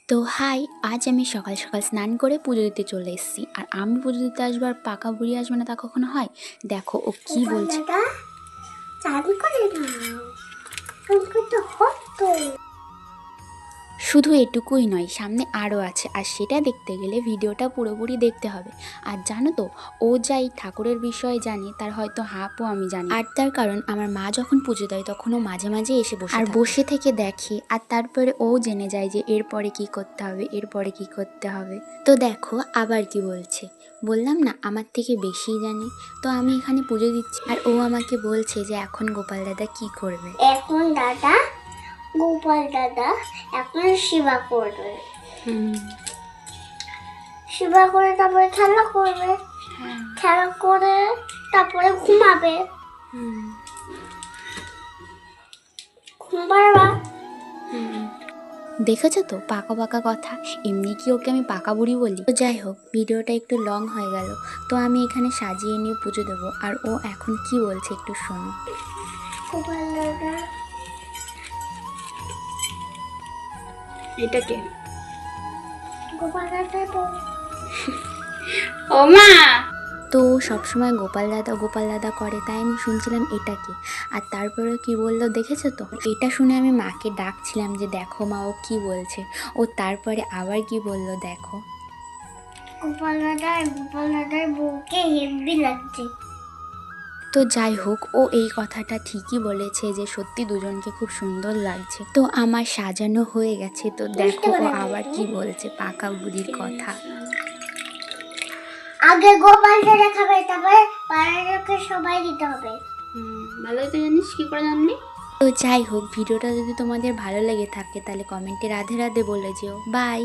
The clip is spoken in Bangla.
তো হাই, আজ আমি সকাল সকাল স্নান করে পুজো দিতে চলে এসেছি। আর আমি পুজো দিতে আসবো আর পাকা বুড়ি আসবে না, তা কখনো হয়? দেখো ও কি বলছে। চাবি করে দাও, তো হতো। শুধু এটুকুই নয়, সামনে আরও আছে, আর সেটা দেখতে গেলে ভিডিওটা পুরোপুরি দেখতে হবে। আর জানো তো, ও যাই ঠাকুরের বিষয়ে জানে তার হয়তো হাফও আমি জানি। আর তার কারণ আমার মা যখন পুজো দেয় তখন ও মাঝে মাঝে এসে বসে থেকে দেখে, আর তারপরে ও জেনে যায় যে এরপরে কি করতে হবে, এরপরে কি করতে হবে। তো দেখো আবার কি বলছে, বললাম না আমার থেকে বেশি জানে। তো আমি এখানে পুজো দিচ্ছি আর ও আমাকে বলছে যে এখন গোপাল দাদা কি করবে। এখন গোপাল দাদা এখন সেবা করবে। সেবা করে তারপরে খেলা করবে, খেলা করে তারপরে ঘুমাবে। দেখেছো তো পাকা পাকা কথা, এমনি কি ওকে আমি পাকা বুড়ি বলি? তো যাই হোক, ভিডিওটা একটু লং হয়ে গেল। তো আমি এখানে সাজিয়ে নিয়ে পুজো দেবো, আর ও এখন কি বলছে একটু শোনো। গোপাল দাদা এটাকে গোপাল দাদা ও মা তো সবসময় গোপাল দাদা করে, তাই আমি শুনছিলাম এটাকে। আর তারপরে কি বললো দেখেছো তো, এটা শুনে আমি মাকে ডাকছিলাম যে দেখো মা ও কি বলছে। ও তারপরে আবার কি বললো দেখো। গোপাল দাদার বউকে হেভি লাগছে। তো যাই হোক, ও এই কথাটা ঠিকই বলেছে যে সত্যি দুজনকে খুব সুন্দর লাগছে। তো আমার সাজানো হয়ে গেছে। তো দেখো ও আবার কি বলছে পাকা বুড়ির কথা। আগে গোপাল দাদা খাবে, তারপরে পাড়াকে সবাই দিতে হবে। ভালোই তো জানিস, কি করে জানলি? তো যাই হোক, ভিডিওটা যদি তোমাদের ভালো লেগে থাকে তাহলে কমেন্টে রাধে রাধে বলে যেও। বাই।